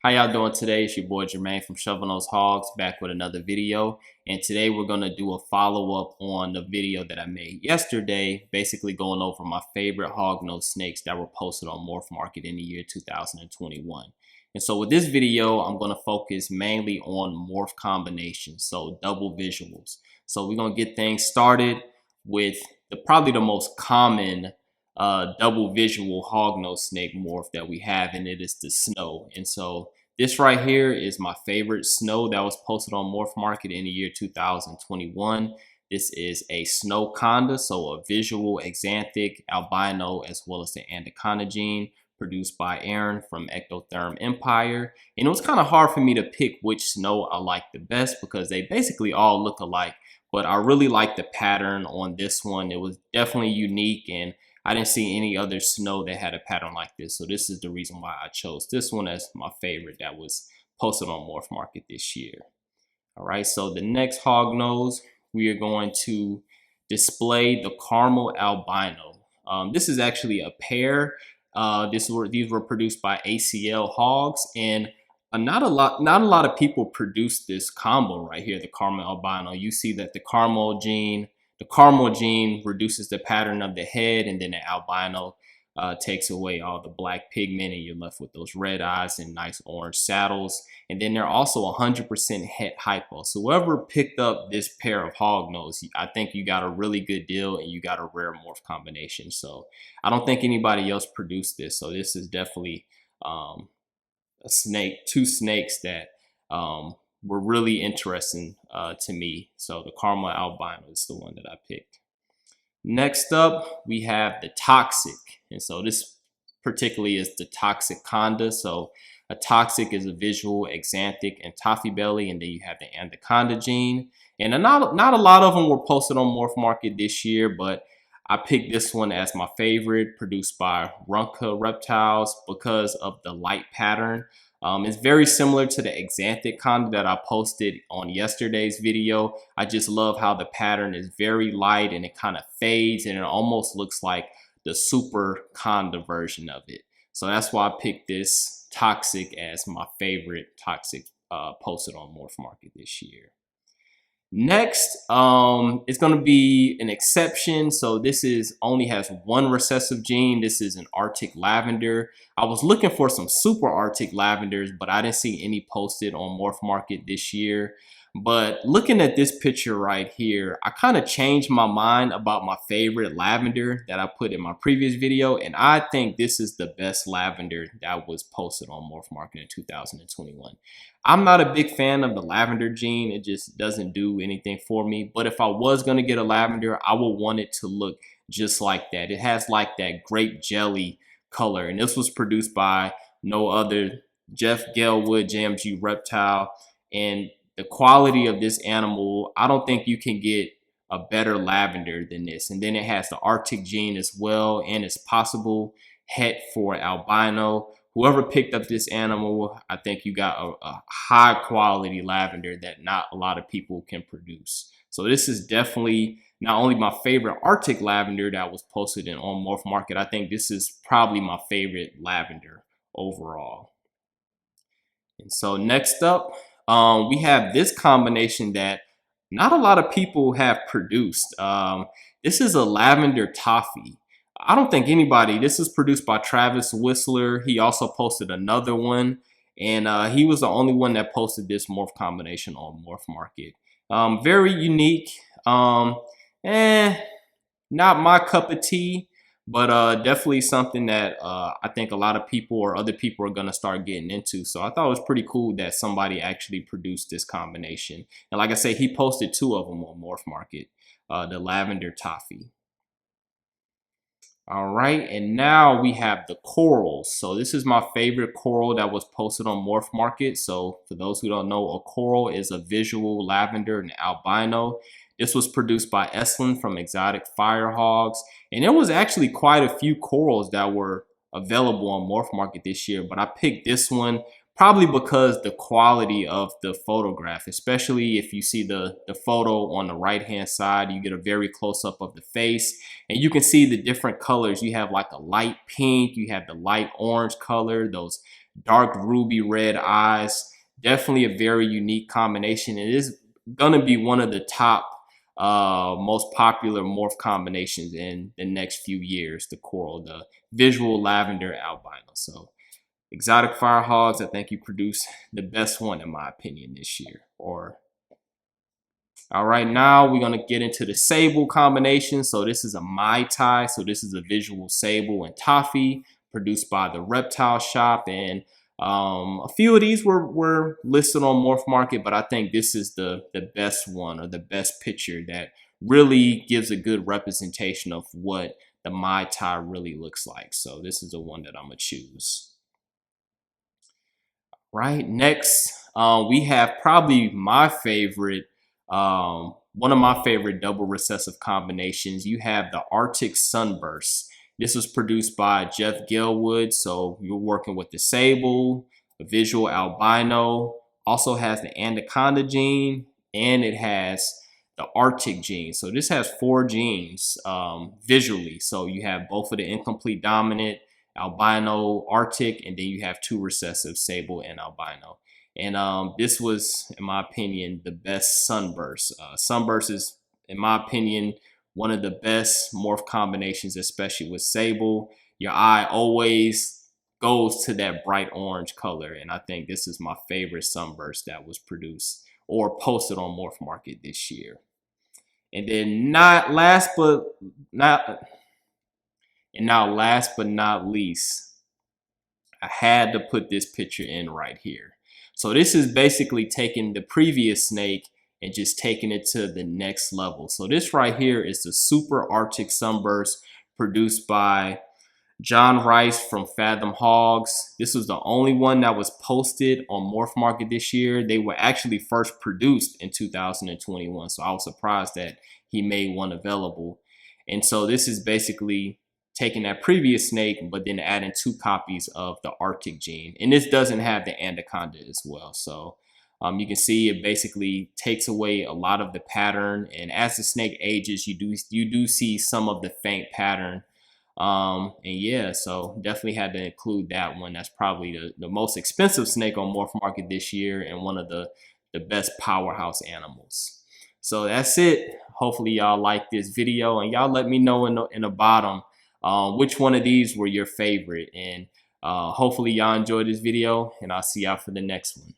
How y'all doing today? It's your boy Jermaine from Hognose Hogs back with another video. And today we're going to do a follow-up on the video that I made yesterday, basically going over my favorite hognose snakes that were posted on Morph Market in the year 2021. And so with this video, I'm going to focus mainly on morph combinations, so double visuals. So we're going to get things started with probably the most common double visual hognose snake morph that we have, and it is the snow. And so this right here is my favorite snow that was posted on Morph Market in the year 2021. This is a snow conda, so a visual axanthic albino as well as the anaconda gene, produced by Aaron from Ectotherm Empire. And it was kind of hard for me to pick which snow I like the best because they basically all look alike, but I really like the pattern on this one. It was definitely unique, and I didn't see any other snow that had a pattern like this. So this is the reason why I chose this one as my favorite that was posted on Morph Market this year. All right, so the next hognose, we are going to display the caramel albino. This is actually a pair. These were produced by ACL Hogs, and not a lot of people produce this combo right here, the caramel albino. You see that the caramel gene reduces the pattern of the head, and then the albino takes away all the black pigment, and you're left with those red eyes and nice orange saddles. And then they're also 100% het hypo. So whoever picked up this pair of hognose, I think you got a really good deal, and you got a rare morph combination. So I don't think anybody else produced this. So this is definitely two snakes that were really interesting to me. So the caramel albino is the one that I picked. Next up, we have the toxic. And so this particularly is the toxic conda. So a toxic is a visual axanthic and toffee belly, and then you have the anaconda gene. And not a lot of them were posted on Morph Market this year, but I picked this one as my favorite, produced by Runka Reptiles because of the light pattern. It's very similar to the axanthic conda that I posted on yesterday's video. I just love how the pattern is very light and it kind of fades, and it almost looks like the super conda version of it. So that's why I picked this toxic as my favorite toxic posted on Morph Market this year. Next, it's going to be an exception. So this only has one recessive gene. This is an Arctic lavender. I was looking for some super Arctic lavenders, but I didn't see any posted on Morph Market this year. But looking at this picture right here, I kind of changed my mind about my favorite lavender that I put in my previous video. And I think this is the best lavender that was posted on Morph Market in 2021. I'm not a big fan of the lavender gene. It just doesn't do anything for me. But if I was going to get a lavender, I would want it to look just like that. It has like that grape jelly color. And this was produced by no other Jeff Gelwood, JMG Reptile. And the quality of this animal, I don't think you can get a better lavender than this. And then it has the Arctic gene as well, and it's possible het for albino. Whoever picked up this animal, I think you got a high quality lavender that not a lot of people can produce. So this is definitely not only my favorite Arctic lavender that was posted on Morph Market, I think this is probably my favorite lavender overall. And so next up, we have this combination that not a lot of people have produced. This is a Lavender Toffee. I don't think this is produced by Travis Whistler. He also posted another one, and he was the only one that posted this morph combination on Morph Market. Very unique. Not my cup of tea, but definitely something that I think a lot of people or other people are going to start getting into. So I thought it was pretty cool that somebody actually produced this combination. And like I say, he posted two of them on Morph Market, the Lavender Toffee. All right, and now we have the corals. So this is my favorite coral that was posted on Morph Market. So for those who don't know, a coral is a visual lavender and albino. This was produced by Estlin from Exotic Fire Hogs. And there was actually quite a few corals that were available on Morph Market this year, but I picked this one probably because the quality of the photograph, especially if you see the photo on the right hand side, you get a very close up of the face and you can see the different colors. You have like a light pink, you have the light orange color, those dark ruby red eyes. Definitely a very unique combination. It is gonna be one of the top most popular morph combinations in the next few years. The coral, the visual lavender albino. So exotic fire hogs, I think you produced the best one in my opinion this year. All right, now we're gonna get into the sable combination. So this is a Mai Tai. So this is a visual sable and toffee produced by the Reptile Shop. And a few of these were listed on Morph Market, but I think this is the best one, or the best picture that really gives a good representation of what the Mai Tai really looks like. So this is the one that I'm gonna choose. Right, next we have probably my favorite, one of my favorite double recessive combinations. You have the Arctic Sunburst. This was produced by Jeff Galewood. So you're working with the sable, a visual albino, also has the anaconda gene, and it has the Arctic gene. So this has 4 genes visually. So you have both of the incomplete dominant, albino, Arctic, and then you have 2 recessive, sable and albino. And this was, in my opinion, the best Sunburst. Sunburst is, in my opinion, one of the best morph combinations, especially with sable. Your eye always goes to that bright orange color, and I think this is my favorite Sunburst that was produced or posted on Morph Market this year. And then last but not least, I had to put this picture in right here. So this is basically taking the previous snake and just taking it to the next level. So this right here is the Super Arctic Sunburst produced by John Rice from Fathom Hogs. This was the only one that was posted on Morph Market this year. They were actually first produced in 2021. So I was surprised that he made one available. And so this is basically taking that previous snake, but then adding 2 copies of the Arctic gene. And this doesn't have the anaconda as well. So you can see it basically takes away a lot of the pattern. And as the snake ages, you do see some of the faint pattern. And yeah, so definitely had to include that one. That's probably the most expensive snake on Morph Market this year, and one of the best powerhouse animals. So that's it. Hopefully y'all like this video, and y'all let me know in the bottom which one of these were your favorite. And hopefully y'all enjoyed this video, and I'll see y'all for the next one.